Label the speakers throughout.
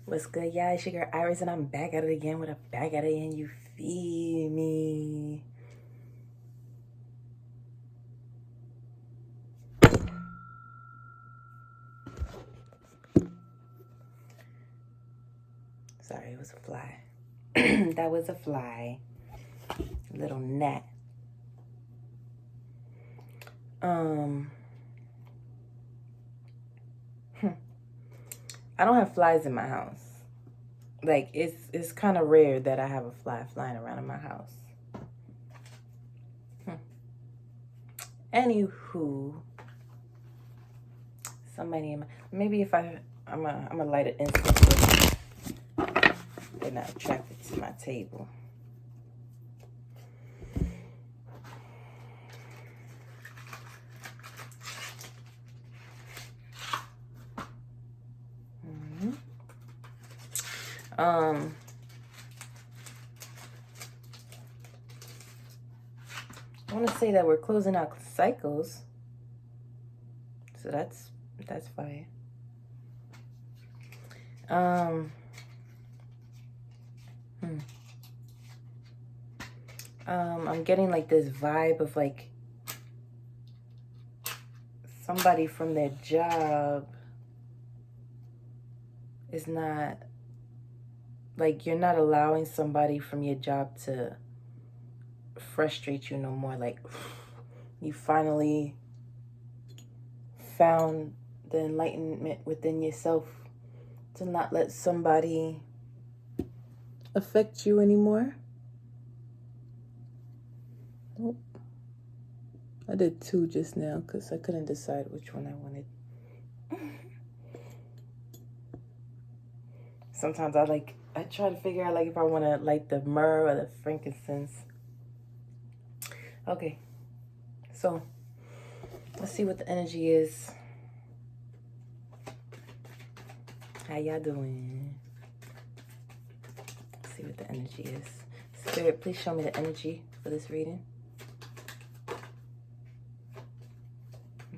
Speaker 1: What's good, y'all? It's your girl Iris, and I'm back at it again with a back at it, and you feel me? Sorry, it was a fly. That was a fly. Little gnat. I don't have flies in my house. Like it's kind of rare that I have a fly flying around in my house. Anywho, somebody in my, maybe if I'm a light an incense, they're not attracted to my table. I want to say that we're closing out cycles, so that's fine. I'm getting like this vibe of like somebody from their job is not, like, you're not allowing somebody from your job to frustrate you no more. Like, you finally found the enlightenment within yourself to not let somebody affect you anymore. Nope. I did two just now because I couldn't decide which one I wanted. Sometimes I try to figure out like if I want to light the myrrh or the frankincense. Okay, so let's see what the energy is. How y'all doing? Let's see what the energy is. Spirit, please show me the energy for this reading. I'm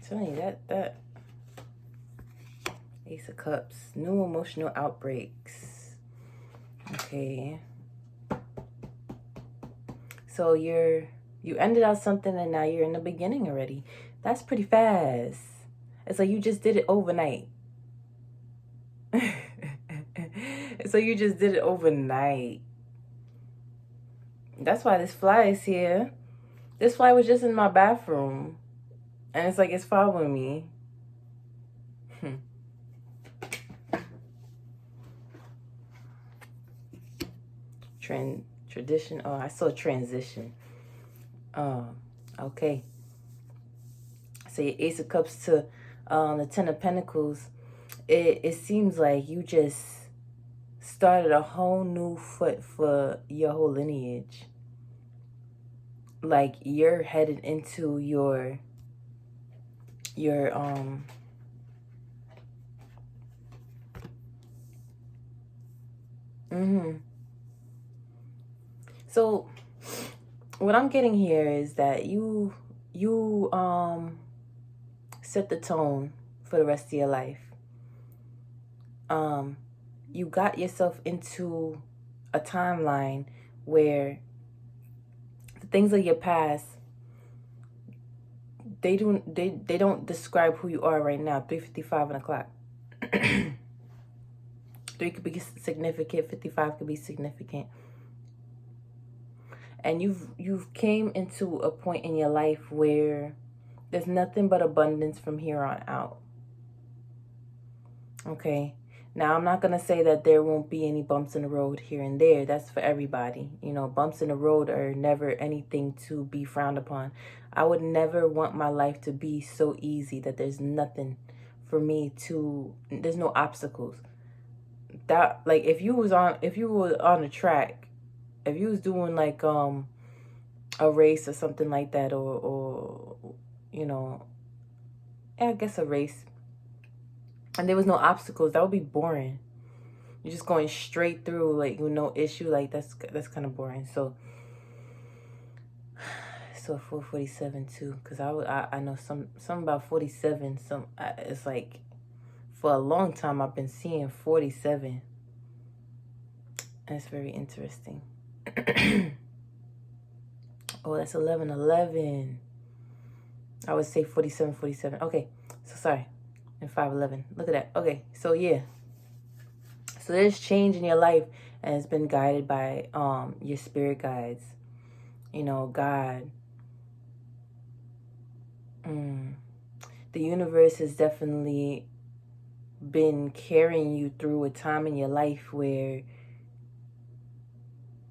Speaker 1: telling you that Ace of Cups, new emotional outbreaks. Okay. So you ended out something and now you're in the beginning already. That's pretty fast. It's like you just did it overnight. So you just did it overnight. That's why this fly is here. This fly was just in my bathroom. And it's like it's following me. Tradition. Oh, I saw transition. Okay. So your Ace of Cups to the Ten of Pentacles. It seems like you just started a whole new foot for your whole lineage. Like you're headed into your So what I'm getting here is that you set the tone for the rest of your life. You got yourself into a timeline where the things of your past, they don't describe who you are right now. 3:55 on the clock. 3 could be significant, 55 could be significant. And you've came into a point in your life where there's nothing but abundance from here on out. Okay. Now, I'm not going to say that there won't be any bumps in the road here and there. That's for everybody. You know, bumps in the road are never anything to be frowned upon. I would never want my life to be so easy that there's nothing for me to, there's no obstacles. That, like, if you were on a track, if you was doing like a race or something like that, or you know, I guess a race, and there was no obstacles, that would be boring. You're just going straight through, like, with no issue. Like, that's kind of boring. So 447 too, because I know some about 47. It's like for a long time I've been seeing 47. That's very interesting. Oh, that's 11:11. I would say 47:47. Okay, so sorry. And 5:11. Look at that. Okay, so yeah. So there's change in your life, and it's been guided by your spirit guides. You know, God. The universe has definitely been carrying you through a time in your life where,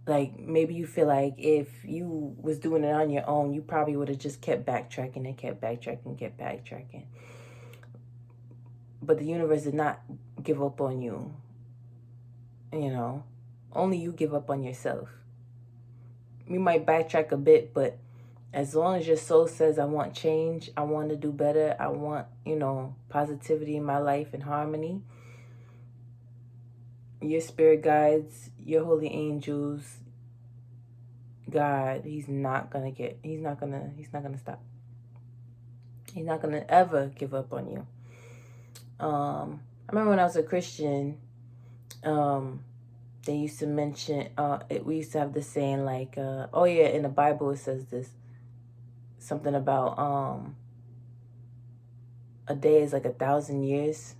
Speaker 1: like, maybe you feel like if you was doing it on your own, you probably would have just kept backtracking and kept backtracking and kept backtracking. But the universe did not give up on you. You know, only you give up on yourself. You might backtrack a bit, but as long as your soul says, I want change, I want to do better, I want, you know, positivity in my life and harmony, your spirit guides, your holy angels, God, he's not gonna stop. He's not gonna ever give up on you. I remember when I was a Christian, they used to mention, we used to have this saying like, oh yeah, in the Bible it says this, something about, a day is like 1,000 years,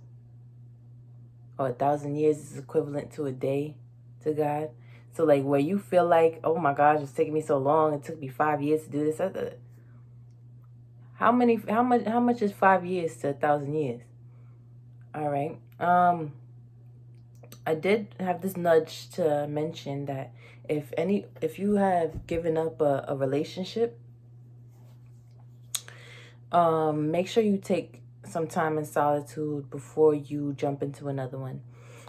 Speaker 1: or 1,000 years is equivalent to a day to God. So like where you feel like, oh my gosh, it's taking me so long, it took me 5 years to do this. How much is 5 years to 1,000 years? All right. I did have this nudge to mention that if you have given up a relationship, make sure you take some time in solitude before you jump into another one.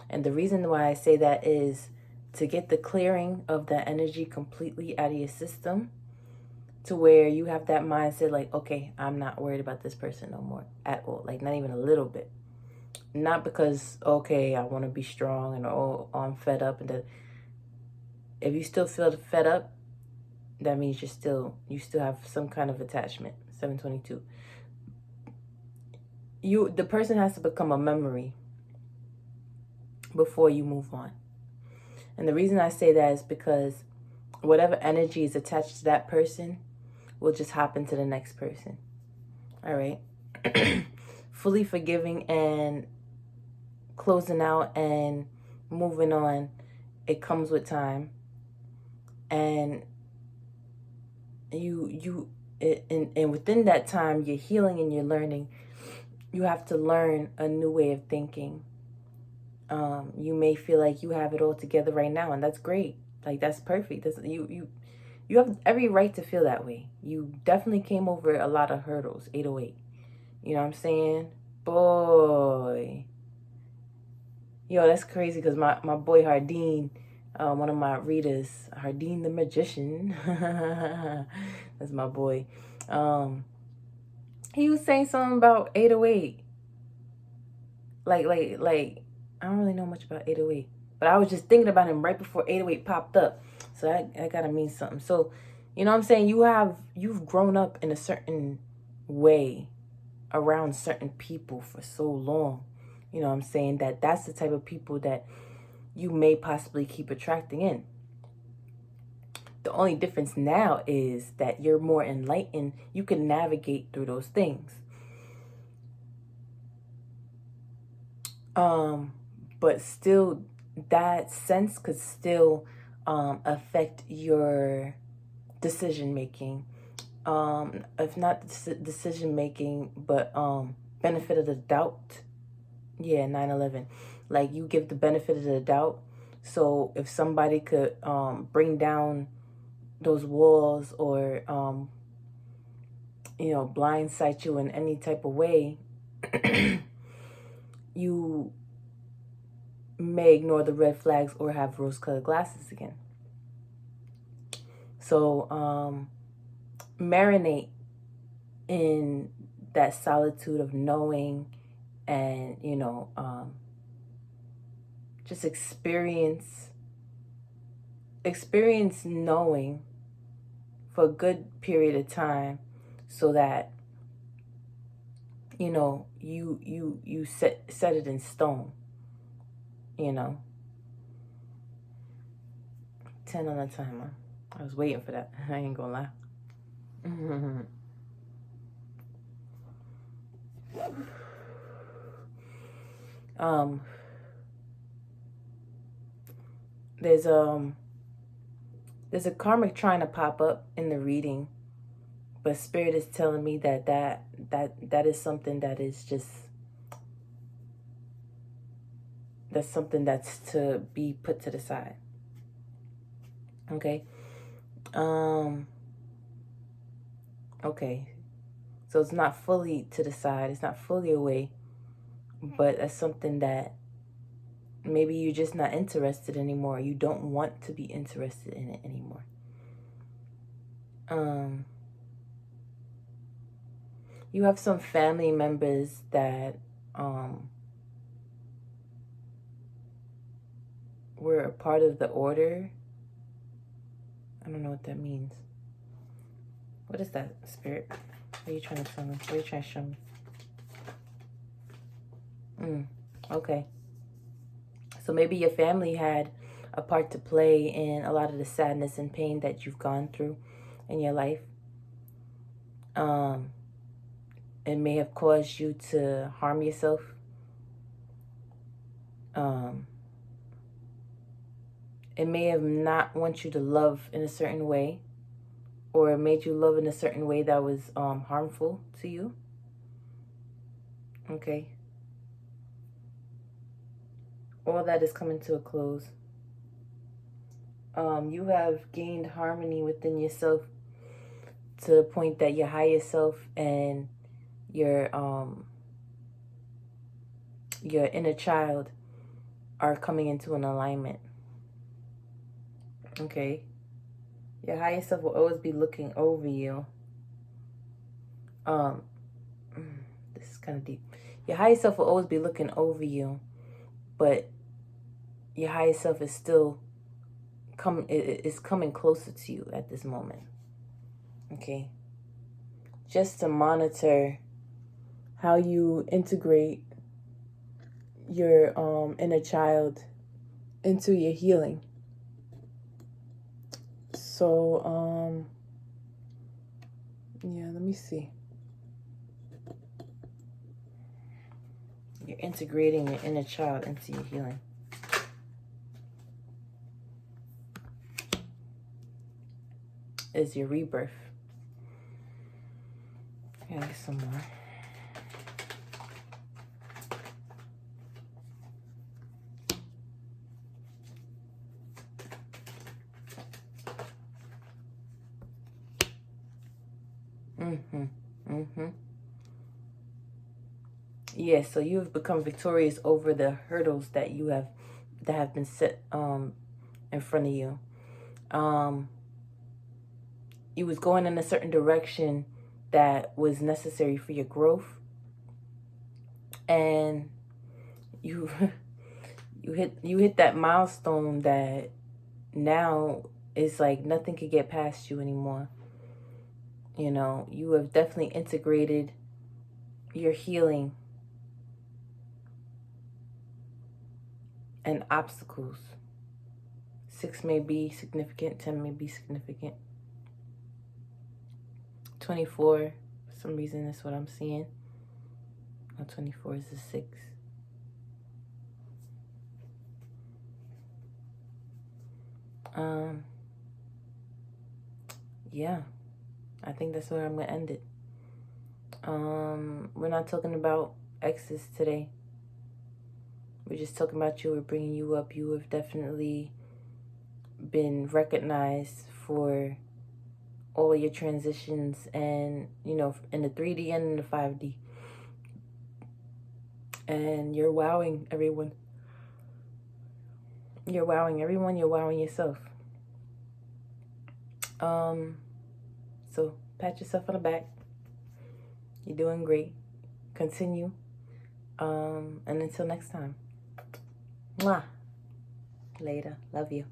Speaker 1: And the reason why I say that is to get the clearing of that energy completely out of your system, to where you have that mindset like, okay, I'm not worried about this person no more at all. Like, not even a little bit. Not because, okay, I want to be strong and, oh, I'm fed up. And if you still feel fed up, that means you still have some kind of attachment. 722. The person has to become a memory before you move on. And the reason I say that is because whatever energy is attached to that person will just happen to the next person. All right. Fully forgiving and closing out and moving on, it comes with time. And and within that time, you're healing and you're learning. You have to learn a new way of thinking. You may feel like you have it all together right now, and that's great. Like, that's perfect. You have every right to feel that way. You definitely came over a lot of hurdles. 808. You know what I'm saying? Boy. Yo, that's crazy because my boy Hardin, one of my readers, Hardin the Magician, that's my boy. He was saying something about 808. Like, I don't really know much about 808. But I was just thinking about him right before 808 popped up. So that gotta mean something. So, you know what I'm saying? You've grown up in a certain way around certain people for so long. You know what I'm saying? That's the type of people that you may possibly keep attracting in. The only difference now is that you're more enlightened. You can navigate through those things. But still, that sense could still affect your decision making. If not decision making, but benefit of the doubt. Yeah, 9/11. Like, you give the benefit of the doubt. So if somebody could bring down those walls, or blindside you in any type of way, you may ignore the red flags or have rose-colored glasses again. So marinate in that solitude of knowing, and just experience knowing for a good period of time, so that you set it in stone. 10 on the timer. I was waiting for that. I ain't gonna lie. There's a karmic trying to pop up in the reading, but Spirit is telling me that is something that is just, that's something that's to be put to the side. Okay. Okay. So it's not fully to the side. It's not fully away, but that's something that maybe you're just not interested anymore. You don't want to be interested in it anymore. You have some family members that were a part of the order. I don't know what that means. What is that, Spirit? What are you trying to tell me? What are you trying to show me? Okay. So maybe your family had a part to play in a lot of the sadness and pain that you've gone through in your life. It may have caused you to harm yourself. It may have not want you to love in a certain way, or it made you love in a certain way that was harmful to you. Okay. All that is coming to a close. You have gained harmony within yourself to the point that your higher self and your inner child are coming into an alignment. Okay. Your higher self will always be looking over you. This is kind of deep. Your higher self will always be looking over you, but your higher self is still coming closer to you at this moment. Okay. Just to monitor how you integrate your inner child into your healing. So yeah, let me see. You're integrating your inner child into your healing. Is your rebirth. I gotta get some more. Yeah, so you have become victorious over the hurdles that have been set in front of you. You was going in a certain direction that was necessary for your growth, and you hit that milestone that now it's like nothing could get past you anymore. You know, you have definitely integrated your healing and obstacles. 6 may be significant, 10 may be significant. 24, for some reason, that's what I'm seeing. Oh, 24 is a 6. Yeah, I think that's where I'm gonna end it. We're not talking about exes today. We're just talking about you. We're bringing you up. You have definitely been recognized for all of your transitions, and you know, in the 3D and in the 5D. And you're wowing everyone. You're wowing everyone. You're wowing yourself. So pat yourself on the back. You're doing great. Continue. And until next time. Mwah. Later. Love you.